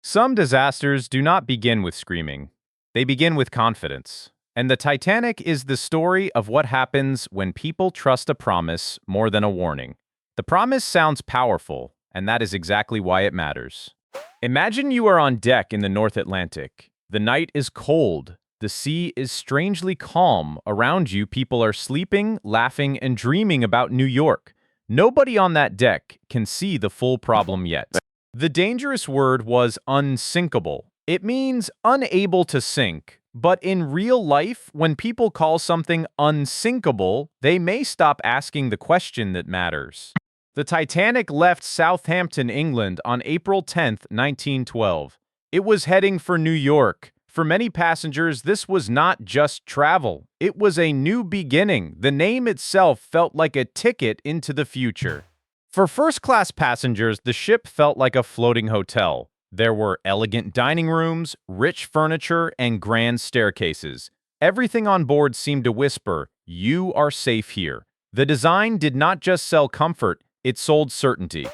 Some disasters do not begin with screaming. They begin with confidence. And the Titanic is the story of what happens when people trust a promise more than a warning. The promise sounds powerful, and that is exactly why it matters. Imagine you are on deck in the North Atlantic. The night is cold. The sea is strangely calm. Around you, people are sleeping, laughing, and dreaming about New York. Nobody on that deck can see the full problem yet. The dangerous word was unsinkable. It means unable to sink. But in real life, when people call something unsinkable, they may stop asking the question that matters. The Titanic left Southampton, England on April 10, 1912. It was heading for New York. For many passengers, this was not just travel. It was a new beginning. The name itself felt like a ticket into the future. For first-class passengers, the ship felt like a floating hotel. There were elegant dining rooms, rich furniture, and grand staircases. Everything on board seemed to whisper, "You are safe here." The design did not just sell comfort, it sold certainty.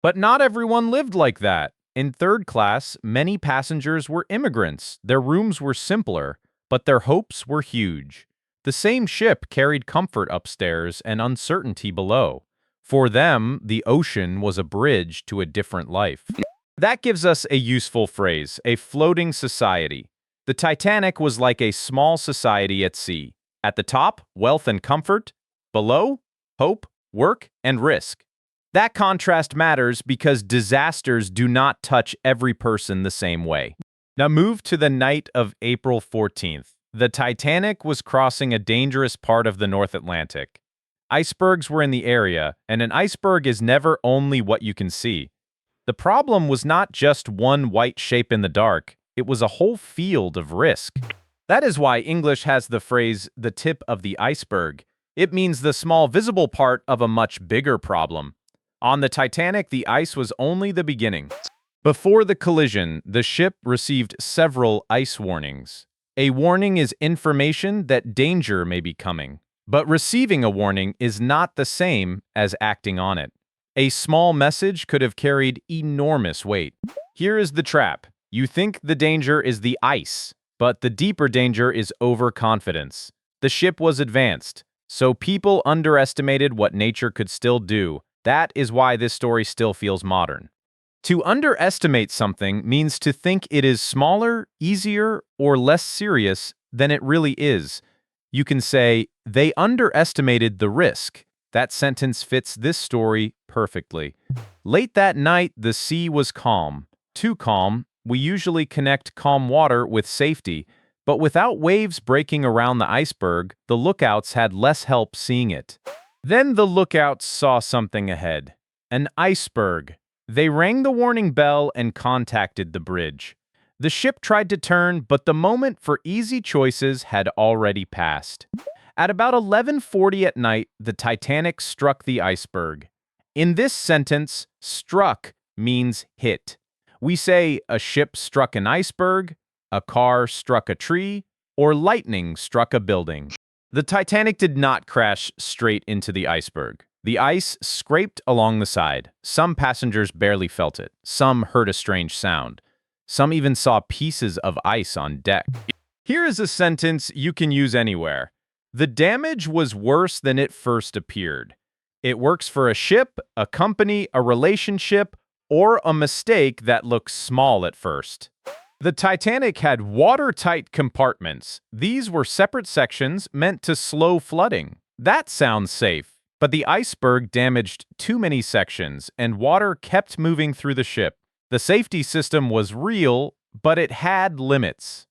But not everyone lived like that. In third class, many passengers were immigrants. Their rooms were simpler, but their hopes were huge. The same ship carried comfort upstairs and uncertainty below. For them, the ocean was a bridge to a different life. That gives us a useful phrase, a floating society. The Titanic was like a small society at sea. At the top, wealth and comfort. Below, hope, work, and risk. That contrast matters because disasters do not touch every person the same way. Now move to the night of April 14th. The Titanic was crossing a dangerous part of the North Atlantic. Icebergs were in the area, and an iceberg is never only what you can see. The problem was not just one white shape in the dark, it was a whole field of risk. That is why English has the phrase, the tip of the iceberg. It means the small visible part of a much bigger problem. On the Titanic, the ice was only the beginning. Before the collision, the ship received several ice warnings. A warning is information that danger may be coming. But receiving a warning is not the same as acting on it. A small message could have carried enormous weight. Here is the trap. You think the danger is the ice, but the deeper danger is overconfidence. The ship was advanced, so people underestimated what nature could still do. That is why this story still feels modern. To underestimate something means to think it is smaller, easier, or less serious than it really is. You can say, they underestimated the risk. That sentence fits this story perfectly. Late that night, the sea was calm. Too calm. We usually connect calm water with safety, but without waves breaking around the iceberg, the lookouts had less help seeing it. Then the lookouts saw something ahead. An iceberg. They rang the warning bell and contacted the bridge. The ship tried to turn, but the moment for easy choices had already passed. At about 11:40 at night, the Titanic struck the iceberg. In this sentence, struck means hit. We say a ship struck an iceberg, a car struck a tree, or lightning struck a building. The Titanic did not crash straight into the iceberg. The ice scraped along the side. Some passengers barely felt it. Some heard a strange sound. Some even saw pieces of ice on deck. Here is a sentence you can use anywhere. The damage was worse than it first appeared. It works for a ship, a company, a relationship, or a mistake that looks small at first. The Titanic had watertight compartments. These were separate sections meant to slow flooding. That sounds safe, but the iceberg damaged too many sections, and water kept moving through the ship. The safety system was real, but it had limits.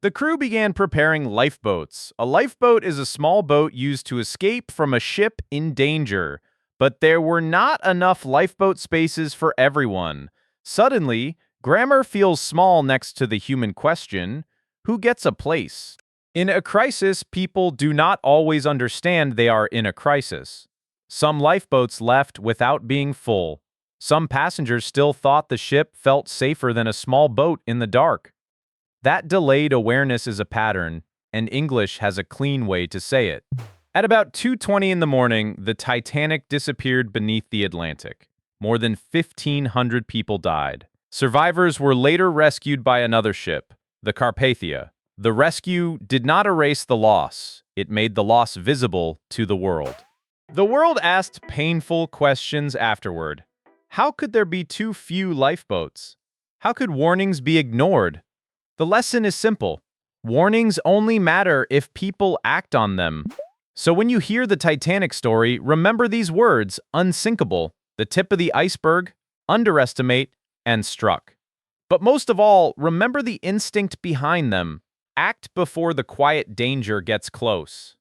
The crew began preparing lifeboats. A lifeboat is a small boat used to escape from a ship in danger. But there were not enough lifeboat spaces for everyone. Suddenly, grammar feels small next to the human question, who gets a place? In a crisis, people do not always understand they are in a crisis. Some lifeboats left without being full. Some passengers still thought the ship felt safer than a small boat in the dark. That delayed awareness is a pattern, and English has a clean way to say it. At about 2:20 in the morning, the Titanic disappeared beneath the Atlantic. More than 1,500 people died. Survivors were later rescued by another ship, the Carpathia. The rescue did not erase the loss. It made the loss visible to the world. The world asked painful questions afterward. How could there be too few lifeboats? How could warnings be ignored? The lesson is simple. Warnings only matter if people act on them. So when you hear the Titanic story, remember these words: unsinkable, the tip of the iceberg, underestimate, and struck. But most of all, remember the instinct behind them. Act before the quiet danger gets close.